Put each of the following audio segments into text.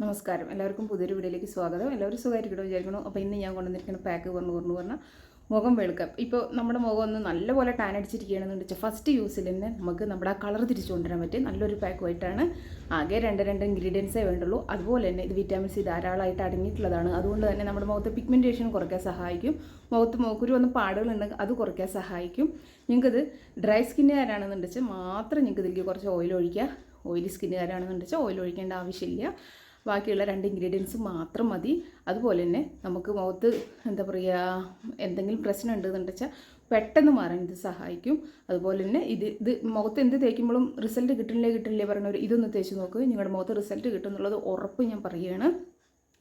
നമസ്കാരം. എല്ലാവർക്കും പുതിയൊരു വീഡിയോയിലേക്ക് സ്വാഗതം. എല്ലാവരും സുഖമായിരിക്കണോ വിചാരിക്കണോ. അപ്പോൾ ഇന്ന് ഞാൻ കൊണ്ടുവന്നിരിക്കുന്ന പാക്ക് പറഞ്ഞാൽ മുഖം വെളുക്കാം. ഇപ്പോൾ നമ്മുടെ മുഖം ഒന്ന് നല്ലപോലെ ടാൻ അടിച്ചിരിക്കുകയാണെന്ന് വെച്ചാൽ ഫസ്റ്റ് യൂസിൽ തന്നെ നമുക്ക് നമ്മുടെ ആ കളർ തിരിച്ചു കൊണ്ടുവരാൻ പറ്റും നല്ലൊരു പാക്കുമായിട്ടാണ്. ആകെ രണ്ട് ഇൻഗ്രീഡിയൻസേ വേണ്ടുള്ളൂ. അതുപോലെ തന്നെ ഇത് വിറ്റാമിൻ സി ധാരാളമായിട്ട് അടങ്ങിയിട്ടുള്ളതാണ്. അതുകൊണ്ട് തന്നെ നമ്മുടെ മുഖത്ത് പിഗ്മെൻറ്റേഷൻ കുറയ്ക്കാൻ സഹായിക്കും. മുഖക്കുരു വന്ന പാടുകളുണ്ടെങ്കിൽ അത് കുറയ്ക്കാൻ സഹായിക്കും. നിങ്ങൾക്കിത് ഡ്രൈ സ്കിന്നുകാരാണെന്നുണ്ടെങ്കിൽ മാത്രം നിങ്ങൾക്ക് ഇതിലേക്ക് കുറച്ച് ഓയിൽ ഒഴിക്കുക. ഓയിലി സ്കിന്നുകാരാണെന്നുണ്ടെങ്കിൽ ഓയിൽ ഒഴിക്കേണ്ട ആവശ്യമില്ല. ബാക്കിയുള്ള 2 ഇൻഗ്രീഡിയൻസ് മാത്രം മതി. അതുപോലെ തന്നെ നമുക്ക് മുഖത്ത് എന്തെങ്കിലും പ്രശ്നം ഉണ്ടെന്നുണ്ടെച്ചാൽ പെട്ടെന്ന് മാറാൻ ഇത് സഹായിക്കും. അതുപോലെ തന്നെ ഇത് മുഖത്ത് എന്ത് തേക്കുമ്പോഴും റിസൾട്ട് കിട്ടില്ലേ പറഞ്ഞവർ ഇതൊന്ന് തേച്ച് നോക്കുക. നിങ്ങളുടെ മുഖത്ത് റിസൾട്ട് കിട്ടുന്നുള്ളത് ഉറപ്പ് ഞാൻ പറയുകയാണ്.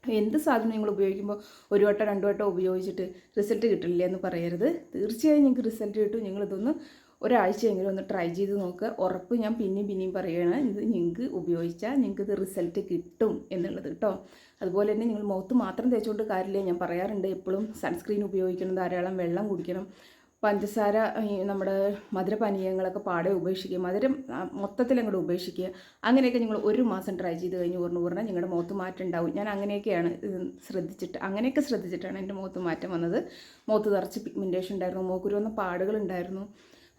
എന്ത് സാധനം നിങ്ങൾ ഉപയോഗിക്കുമ്പോൾ 1 വട്ടം 2 വട്ടം ഉപയോഗിച്ചിട്ട് റിസൾട്ട് കിട്ടില്ല എന്ന് പറയരുത്. തീർച്ചയായും നിങ്ങൾക്ക് റിസൾട്ട് കിട്ടും. നിങ്ങളിതൊന്ന് ഒരാഴ്ചയെങ്കിലും ഒന്ന് ട്രൈ ചെയ്ത് നോക്കുക. ഉറപ്പ് ഞാൻ പിന്നെയും പറയുകയാണ്. ഇത് നിങ്ങൾക്ക് ഉപയോഗിച്ചാൽ നിങ്ങൾക്കിത് റിസൾട്ട് കിട്ടും എന്നുള്ളത് കേട്ടോ. അതുപോലെ തന്നെ നിങ്ങൾ മുഖത്ത് മാത്രം തേച്ചുകൊണ്ട് കാര്യമില്ല. ഞാൻ പറയാറുണ്ട് എപ്പോഴും സൺസ്ക്രീൻ ഉപയോഗിക്കണം, ധാരാളം വെള്ളം കുടിക്കണം, പഞ്ചസാര നമ്മുടെ മധുരപാനീയങ്ങളൊക്കെ പാടെ ഉപേക്ഷിക്കുക, മധുരം മൊത്തത്തിൽ അങ്ങോട്ട് ഉപേക്ഷിക്കുക. അങ്ങനെയൊക്കെ നിങ്ങൾ 1 മാസം ട്രൈ ചെയ്ത് കഴിഞ്ഞ് പറഞ്ഞാൽ നിങ്ങളുടെ മുഖത്ത് മാറ്റം ഉണ്ടാവും. ഞാൻ അങ്ങനെയൊക്കെയാണ് അങ്ങനെയൊക്കെ ശ്രദ്ധിച്ചിട്ടാണ് എൻ്റെ മുഖത്ത് മാറ്റം വന്നത്. മുഖത്ത് നിറച്ച് പിഗ്മെൻറ്റേഷൻ ഉണ്ടായിരുന്നു, മുഖക്കുരു വന്ന പാടുകളുണ്ടായിരുന്നു.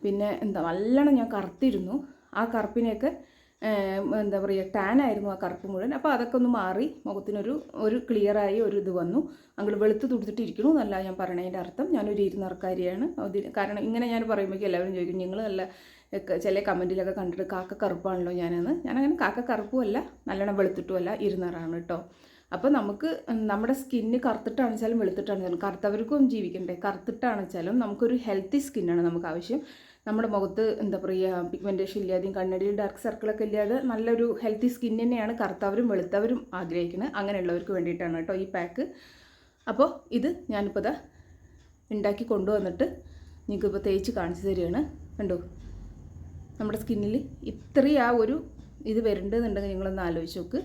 പിന്നെ നല്ലോണം ഞാൻ കറുത്തിരുന്നു. ആ കറുപ്പിനെയൊക്കെ ടാൻ ആയിരുന്നു ആ കറുപ്പ് മുഴുവൻ. അപ്പോൾ അതൊക്കെ ഒന്ന് മാറി മുഖത്തിനൊരു ക്ലിയറായി ഒരു ഇത് വന്നു. അങ്ങോട്ട് വെളുത്ത് തുടുത്തിട്ടിരിക്കണു എന്നല്ല ഞാൻ പറയണതിൻ്റെ അർത്ഥം. ഞാനൊരു ഇരുന്നറക്കാരിയാണ്. കാരണം ഇങ്ങനെ ഞാൻ പറയുമ്പോഴേക്കും എല്ലാവരും ചോദിക്കും നിങ്ങൾ നല്ല ചില കമൻറ്റിലൊക്കെ കണ്ടിട്ട് കാക്ക കറുപ്പാണല്ലോ ഞാനങ്ങനെ കാക്ക കറുപ്പുമല്ല, നല്ലോണം വെളുത്തിട്ടുമല്ല, ഇരുന്നറാണ് കേട്ടോ. അപ്പോൾ നമുക്ക് നമ്മുടെ സ്കിന്ന് കറുത്തിട്ടാണെച്ചാലും വെളുത്തിട്ടാണെച്ചാലും കറുത്തവർക്കും ജീവിക്കണ്ടേ. കറുത്തിട്ടാണെച്ചാലും നമുക്കൊരു ഹെൽത്തി സ്കിന്നാണ് നമുക്ക് ആവശ്യം. നമ്മുടെ മുഖത്ത് പിഗ്മെൻറ്റേഷൻ ഇല്ലാതെയും കണ്ണടിയിൽ ഡാർക്ക് സർക്കിളൊക്കെ ഇല്ലാതെ നല്ലൊരു ഹെൽത്തി സ്കിൻ തന്നെയാണ് കറുത്തവരും വെളുത്തവരും ആഗ്രഹിക്കുന്നത്. അങ്ങനെയുള്ളവർക്ക് വേണ്ടിയിട്ടാണ് കേട്ടോ ഈ പാക്ക്. അപ്പോൾ ഇത് ഞാനിപ്പോൾ ഉണ്ടാക്കി കൊണ്ടുവന്നിട്ട് നിങ്ങൾക്കിപ്പോൾ തേച്ച് കാണിച്ചു തരികയാണ്. കണ്ടോ, നമ്മുടെ സ്കിന്നിൽ ഇത്രയും ആ ഒരു ഇത് വരേണ്ടതെന്നുണ്ടെങ്കിൽ നിങ്ങളൊന്ന് ആലോചിച്ച് നോക്ക്.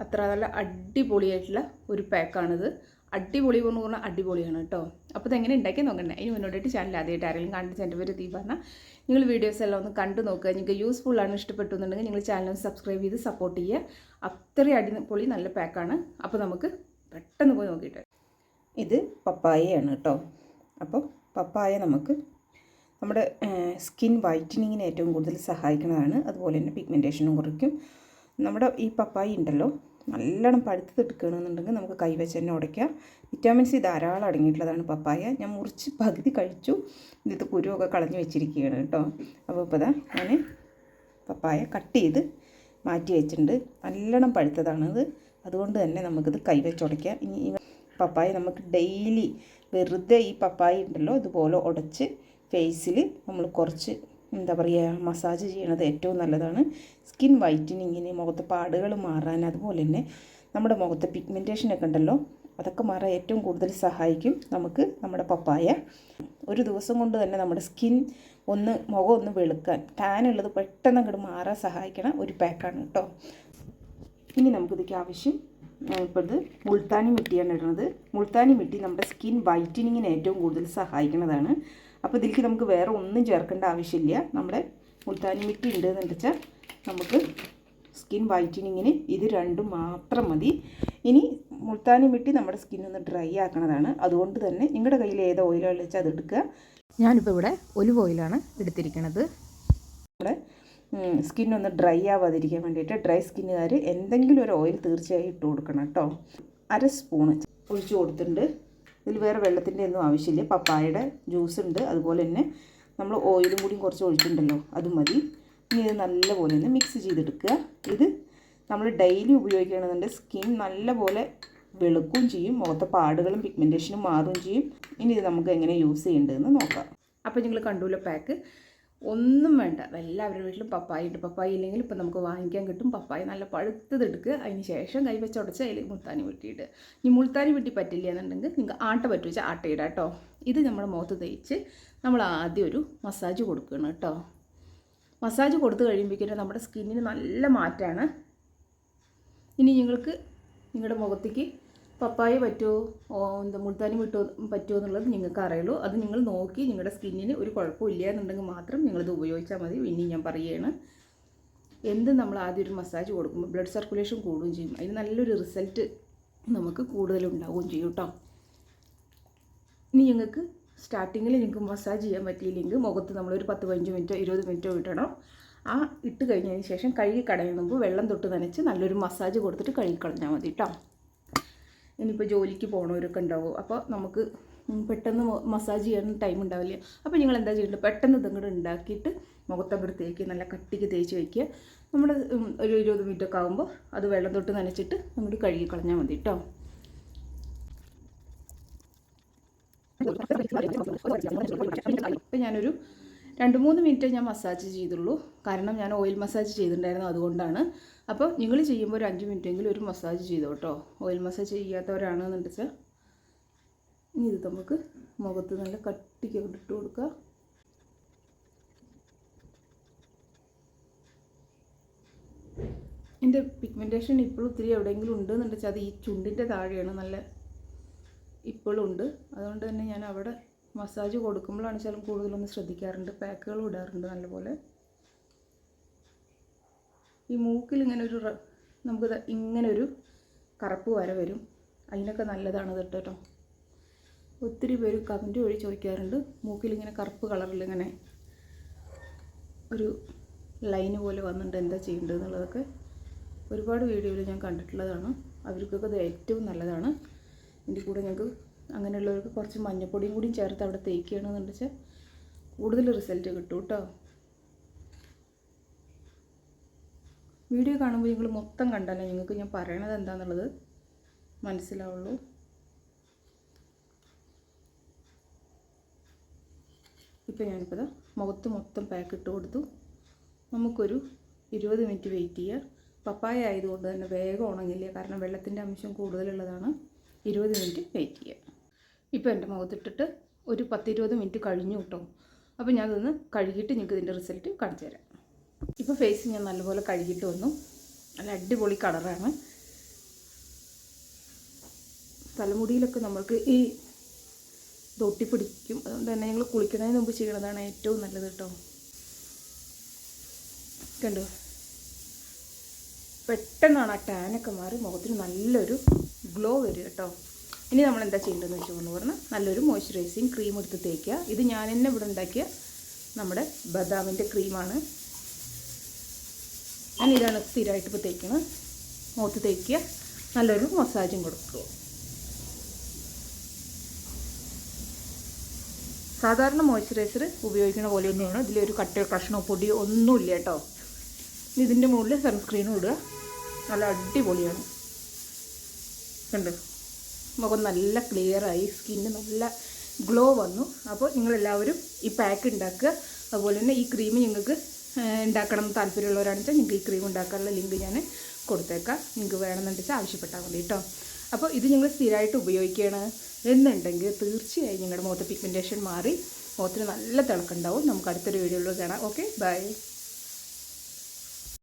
അത്ര നല്ല അടിപൊളിയായിട്ടുള്ള ഒരു പാക്കാണിത്. അടിപൊളി എന്ന് പറഞ്ഞാൽ അടിപൊളിയാണ് കേട്ടോ. അപ്പോൾ ഇതെങ്ങനെ ഉണ്ടാക്കി നോക്കണ്ടേ. അതിന് മുന്നോട്ടായിട്ട് ചാനൽ ആദ്യമായിട്ട് ആരെങ്കിലും കണ്ടിട്ട് എൻ്റെ പേര് ദീപാന. നിങ്ങൾ വീഡിയോസ് എല്ലാം ഒന്ന് കണ്ടു നോക്കുക. നിങ്ങൾക്ക് യൂസ്ഫുള്ളാണ്, ഇഷ്ടപ്പെട്ടു എന്നുണ്ടെങ്കിൽ നിങ്ങൾ ചാനൽ സബ്സ്ക്രൈബ് ചെയ്ത് സപ്പോർട്ട് ചെയ്യുക. അത്രയും അടിപൊളി നല്ല പാക്കാണ്. അപ്പോൾ നമുക്ക് പെട്ടെന്ന് പോയി നോക്കിയിട്ട്. ഇത് പപ്പായയാണ് കേട്ടോ. അപ്പോൾ പപ്പായ നമുക്ക് നമ്മുടെ സ്കിൻ വൈറ്റനിങ്ങിന് ഏറ്റവും കൂടുതൽ സഹായിക്കുന്നതാണ്. അതുപോലെ തന്നെ പിഗ്മെൻറ്റേഷനും കുറയ്ക്കും. നമ്മുടെ ഈ പപ്പായ ഉണ്ടല്ലോ, നല്ലോണം പഴുത്തെടുക്കുകയാണെന്നുണ്ടെങ്കിൽ നമുക്ക് കൈവച്ച് തന്നെ ഉടയ്ക്കാം. വിറ്റാമിൻ സി ധാരാളം അടങ്ങിയിട്ടുള്ളതാണ് പപ്പായ. ഞാൻ മുറിച്ച് പകുതി കഴിച്ചു. ഇതിൻ്റെ കുരുവൊക്കെ കളഞ്ഞ് വെച്ചിരിക്കുകയാണ് കേട്ടോ. അപ്പോൾ ഇപ്പോൾ ഞാൻ പപ്പായ കട്ട് ചെയ്ത് മാറ്റി വെച്ചിട്ടുണ്ട്. നല്ലോണം പഴുത്തതാണിത്. അതുകൊണ്ട് തന്നെ നമുക്കിത് കൈവച്ച് ഉടയ്ക്കാം. ഇനി ഈ പപ്പായ നമുക്ക് ഡെയിലി വെറുതെ ഈ പപ്പായ ഉണ്ടല്ലോ ഇതുപോലെ ഉടച്ച് ഫേസിൽ നമ്മൾ കുറച്ച് മസാജ് ചെയ്യണത് ഏറ്റവും നല്ലതാണ്. സ്കിൻ വൈറ്റനിങ്ങിന്, മുഖത്തെ പാടുകൾ മാറാൻ, അതുപോലെ തന്നെ നമ്മുടെ മുഖത്തെ പിഗ്മെൻറ്റേഷനൊക്കെ ഉണ്ടല്ലോ അതൊക്കെ മാറാൻ ഏറ്റവും കൂടുതൽ സഹായിക്കും നമുക്ക് നമ്മുടെ പപ്പായ. ഒരു ദിവസം കൊണ്ട് തന്നെ നമ്മുടെ സ്കിൻ മുഖം ഒന്ന് വെളുക്കാൻ, ടാനുള്ളത് പെട്ടെന്ന് അങ്ങോട്ട് മാറാൻ സഹായിക്കണ ഒരു പാക്കാണ് കേട്ടോ. ഇനി നമുക്കിതൊക്കെ ആവശ്യം ഇപ്പോൾ ഇത് മുൾത്താനി മിട്ടിയാണ് ഇടുന്നത്. മുൾത്താനി മിട്ടി നമ്മുടെ സ്കിൻ വൈറ്റനിങ്ങിന് ഏറ്റവും കൂടുതൽ സഹായിക്കുന്നതാണ്. അപ്പോൾ ഇതിലേക്ക് നമുക്ക് വേറെ ഒന്നും ചേർക്കേണ്ട ആവശ്യമില്ല. നമ്മുടെ മുൾത്താനി മിട്ടി ഉണ്ടെന്ന് വെച്ചാൽ നമുക്ക് സ്കിൻ വൈറ്റനിങ്ങിന് ഇത് 2 മാത്രം മതി. ഇനി മുൾത്താനി മിട്ടി നമ്മുടെ സ്കിന്നൊന്ന് ഡ്രൈ ആക്കുന്നതാണ്. അതുകൊണ്ട് തന്നെ നിങ്ങളുടെ കയ്യിൽ ഏത് ഓയിലാണ് വെച്ചാൽ അത് എടുക്കുക. ഞാനിപ്പോൾ ഇവിടെ ഒലിവ് ഓയിലാണ് എടുത്തിരിക്കുന്നത്. നമ്മുടെ സ്കിന്നൊന്ന് ഡ്രൈ ആവാതിരിക്കാൻ വേണ്ടിയിട്ട് ഡ്രൈ സ്കിന്നുകാർ എന്തെങ്കിലും ഒരു ഓയിൽ തീർച്ചയായും ഇട്ട് കൊടുക്കണം കേട്ടോ. 1 സ്പൂണ് ഒഴിച്ച് കൊടുത്തിട്ടുണ്ട്. ഇതിൽ വേറെ വെള്ളത്തിൻ്റെ ഒന്നും ആവശ്യമില്ല. പപ്പായയുടെ ജ്യൂസ് ഉണ്ട്. അതുപോലെ തന്നെ നമ്മൾ ഓയിലും കൂടി കുറച്ച് ഒഴിച്ചിട്ടുണ്ടല്ലോ അത് മതി. ഇനി ഇത് നല്ലപോലെ ഒന്ന് മിക്സ് ചെയ്തെടുക്കുക. ഇത് നമ്മൾ ഡെയിലി ഉപയോഗിക്കുകയാണെന്നുണ്ടെങ്കിൽ സ്കിൻ നല്ലപോലെ വെളുക്കുകയും ചെയ്യും, മുഖത്തെ പാടുകളും പിഗ്മെൻറ്റേഷനും മാറുകയും ചെയ്യും. ഇനി ഇത് നമുക്ക് എങ്ങനെ യൂസ് ചെയ്യേണ്ടതെന്ന് നോക്കാം. അപ്പോൾ നിങ്ങൾ കണ്ടുല്ലോ പാക്ക്. ഒന്നും വേണ്ട, എല്ലാവരുടെ വീട്ടിലും പപ്പായ ഉണ്ട്. പപ്പായ ഇല്ലെങ്കിൽ ഇപ്പം നമുക്ക് വാങ്ങിക്കാൻ കിട്ടും. പപ്പായ നല്ല പഴുത്തതെടുക്കുക. അതിന് ശേഷം കൈവച്ച് ഉടച്ച് അതിൽ മുൾത്താനി വെട്ടിയിട്ട്, ഇനി മുൾത്താനി വെട്ടി പറ്റില്ല എന്നുണ്ടെങ്കിൽ നിങ്ങൾക്ക് ആട്ട പറ്റു വെച്ചാൽ ആട്ടയിടാം കേട്ടോ. ഇത് നമ്മുടെ മുഖത്ത് തേച്ച് നമ്മൾ ആദ്യം ഒരു മസാജ് കൊടുക്കണം കേട്ടോ. മസാജ് കൊടുത്തു കഴിയുമ്പോഴേക്കും നമ്മുടെ സ്കിന്നിന് നല്ല മാറ്റമാണ്. ഇനി നിങ്ങൾക്ക് നിങ്ങളുടെ മുഖത്തേക്ക് പപ്പായ പറ്റുമോ മുൾത്താനി പറ്റുമോ എന്നുള്ളത് നിങ്ങൾക്ക് അറിയുള്ളൂ. അത് നിങ്ങൾ നോക്കി നിങ്ങളുടെ സ്കിന്നിന് ഒരു കുഴപ്പമില്ല എന്നുണ്ടെങ്കിൽ മാത്രം നിങ്ങളിത് ഉപയോഗിച്ചാൽ മതി. ഇനി ഞാൻ പറയുകയാണ്. എന്ത് നമ്മൾ ആദ്യം ഒരു മസാജ് കൊടുക്കുമ്പോൾ ബ്ലഡ് സർക്കുലേഷൻ കൂടുകയും ചെയ്യും. അതിന് നല്ലൊരു റിസൾട്ട് നമുക്ക് കൂടുതലുണ്ടാവുകയും ചെയ്യും കേട്ടോ. ഇനി നിങ്ങൾക്ക് സ്റ്റാർട്ടിങ്ങിൽ നിങ്ങൾക്ക് മസാജ് ചെയ്യാൻ പറ്റിയില്ലെങ്കിൽ മുഖത്ത് നമ്മളൊരു 10-15 മിനിറ്റോ 20 മിനിറ്റോ ഇടണം. ആ ഇട്ട് കഴിഞ്ഞതിന് ശേഷം കഴുകി കളയുന്ന മുമ്പ് വെള്ളം തൊട്ട് നനച്ച് നല്ലൊരു മസാജ് കൊടുത്തിട്ട് കഴുകി കളഞ്ഞാൽ മതി കേട്ടോ. ഇനിയിപ്പോൾ ജോലിക്ക് പോകണവരൊക്കെ ഉണ്ടാവും, അപ്പോൾ നമുക്ക് പെട്ടെന്ന് മസാജ് ചെയ്യാൻ ടൈം ഉണ്ടാവില്ല. അപ്പോൾ നിങ്ങൾ എന്താ ചെയ്യേണ്ടത്, പെട്ടെന്ന് ഇതങ്ങോട്ട് ഉണ്ടാക്കിയിട്ട് മുഖത്തങ്ങോട്ട് തേക്കുക, നല്ല കട്ടിക്ക് തേച്ച് വയ്ക്കുക. നമ്മൾ ഒരു 20 മിനിറ്റൊക്കെ ആകുമ്പോൾ അത് വെള്ളം തൊട്ട് നനച്ചിട്ട് അങ്ങോട്ട് കഴുകി കളഞ്ഞാൽ മതി കേട്ടോ. ഇപ്പം ഞാനൊരു 2-3 മിനിറ്റ് ഞാൻ മസാജ് ചെയ്തുള്ളൂ, കാരണം ഞാൻ ഓയിൽ മസാജ് ചെയ്തിട്ടുണ്ടായിരുന്നു, അതുകൊണ്ടാണ്. അപ്പോൾ നിങ്ങൾ ചെയ്യുമ്പോൾ ഒരു 5 മിനിറ്റെങ്കിലും ഒരു മസാജ് ചെയ്തോ കേട്ടോ. ഓയിൽ മസാജ് ചെയ്യാത്തവരാണെന്ന് വെച്ചാൽ ഇനി ഇത് നമുക്ക് മുഖത്ത് നല്ല കട്ടിക്ക് ഇട്ട് കൊടുക്കുക. എൻ്റെ പിഗ്മെൻറ്റേഷൻ ഇപ്പോഴും ഒത്തിരി എവിടെയെങ്കിലും ഉണ്ടെന്ന് വെച്ചാൽ അത് ഈ ചുണ്ടിൻ്റെ താഴെയാണ്, നല്ല ഇപ്പോഴും ഉണ്ട്. അതുകൊണ്ട് തന്നെ ഞാൻ അവിടെ മസാജ് കൊടുക്കുമ്പോഴാണ് ചിലപ്പോൾ കൂടുതലൊന്ന് ശ്രദ്ധിക്കാറുണ്ട്, പാക്കുകൾ ഇടാറുണ്ട് നല്ലപോലെ. ഈ മൂക്കിൽ നമുക്ക് ഇങ്ങനൊരു കറുപ്പ് വര വരും, അതിനൊക്കെ നല്ലതാണ് കേട്ടോ. ഒത്തിരി പേര് കമൻറ്റ് വഴി ചോദിക്കാറുണ്ട്, മൂക്കിൽ ഇങ്ങനെ കറുപ്പ് കളറിൽ ഇങ്ങനെ ഒരു ലൈന് പോലെ വന്നിട്ട് എന്താ ചെയ്യേണ്ടത് എന്നുള്ളതൊക്കെ ഒരുപാട് വീഡിയോയിൽ ഞാൻ കണ്ടിട്ടുള്ളതാണ്. അവർക്കൊക്കെ അത് ഏറ്റവും നല്ലതാണ്. ഇതിൻ്റെ കൂടെ ഞങ്ങൾക്ക് അങ്ങനെയുള്ളവർക്ക് കുറച്ച് മഞ്ഞപ്പൊടിയും കൂടി ചേർത്ത് അവിടെ തേക്കുകയാണെന്ന് വെച്ചാൽ കൂടുതൽ റിസൾട്ട് കിട്ടും കേട്ടോ. വീഡിയോ കാണുമ്പോൾ നിങ്ങൾ മൊത്തം കണ്ടാലേ നിങ്ങൾക്ക് ഞാൻ പറയണത് എന്താണെന്നുള്ളത് മനസ്സിലാവുള്ളൂ. ഇപ്പോൾ ഞാനിപ്പോൾ മുഖത്ത് മൊത്തം പാക്ക് ഇട്ട് കൊടുത്തു. നമുക്കൊരു 20 മിനിറ്റ് വെയിറ്റ് ചെയ്യുക. പപ്പായ ആയതുകൊണ്ട് തന്നെ വേഗം ഉണങ്ങില്ല, കാരണം വെള്ളത്തിൻ്റെ അംശം കൂടുതലുള്ളതാണ്. 20 മിനിറ്റ് വെയിറ്റ് ചെയ്യുക. ഇപ്പോൾ എൻ്റെ മുഖത്തിട്ടിട്ട് ഒരു 10-20 മിനിറ്റ് കഴിഞ്ഞു കേട്ടോ. അപ്പോൾ ഞാനതൊന്ന് കഴുകിയിട്ട് നിങ്ങൾക്ക് ഇതിൻ്റെ റിസൾട്ട് കാണിച്ചു തരാം. ഇപ്പോൾ ഫേസ് ഞാൻ നല്ലപോലെ കഴുകിയിട്ട് വന്നു. നല്ല അടിപൊളി കളറാണ്. തലമുടിയിലൊക്കെ നമ്മൾക്ക് ഈ തൊട്ടിപ്പിടിക്കും, അതുകൊണ്ട് തന്നെ ഞങ്ങൾ കുളിക്കുന്നതിന് മുമ്പ് ചെയ്യണതാണ് ഏറ്റവും നല്ലത് കേട്ടോ. കണ്ടോ, പെട്ടെന്നാണ് ആ ടാനൊക്കെ മാറി മുഖത്തിന് നല്ലൊരു ഗ്ലോ വരും കേട്ടോ. ഇനി നമ്മൾ എന്താ ചെയ്യേണ്ടതെന്ന് വെച്ചുകൊണ്ട് പറഞ്ഞാൽ നല്ലൊരു മോയ്സ്ചറൈസിങ് ക്രീം എടുത്ത് തേക്കുക. ഇത് ഞാൻ തന്നെ ഇവിടെ ഉണ്ടാക്കിയ നമ്മുടെ ബദാമിൻ്റെ ക്രീമാണ്. ഞാൻ ഇതാണ് സ്ഥിരമായിട്ട് ഇപ്പോൾ തേക്കുന്നത്. മുഖത്ത് തേക്കുക, നല്ലൊരു മസാജും കൊടുക്കുക. സാധാരണ മോയ്സ്ചറൈസർ ഉപയോഗിക്കുന്ന പോലെ തന്നെയാണ്. ഇതിലൊരു കഷ്ണമോ പൊടിയോ ഒന്നുമില്ല കേട്ടോ. ഇതിൻ്റെ മുകളിൽ സൺസ്ക്രീനും ഇടുക. നല്ല അടിപൊളിയാണ്. കണ്ടോ, മുഖം നല്ല ക്ലിയറായി, സ്കിന്ന് നല്ല ഗ്ലോ വന്നു. അപ്പോൾ നിങ്ങളെല്ലാവരും ഈ പാക്ക് ഉണ്ടാക്കുക. അതുപോലെ തന്നെ ഈ ക്രീം നിങ്ങൾക്ക് ഉണ്ടാക്കണം എന്ന് താല്പര്യമുള്ളവരാണെന്ന് വെച്ചാൽ നിങ്ങൾക്ക് ഈ ക്രീം ഉണ്ടാക്കാനുള്ള ലിങ്ക് ഞാൻ കൊടുത്തേക്കാം. നിങ്ങൾക്ക് വേണമെന്ന് വെച്ചാൽ ആവശ്യപ്പെട്ടാൽ മതി കേട്ടോ. അപ്പോൾ ഇത് നിങ്ങൾ സ്ഥിരമായിട്ട് ഉപയോഗിക്കുകയാണ് എന്നുണ്ടെങ്കിൽ തീർച്ചയായും നിങ്ങളുടെ മുഖത്തെ പിഗ്മെൻറ്റേഷൻ മാറി മുഖത്തിന് നല്ല തിളക്കുണ്ടാവും. നമുക്ക് അടുത്തൊരു വീഡിയോയിൽ കാണാം. Okay, by.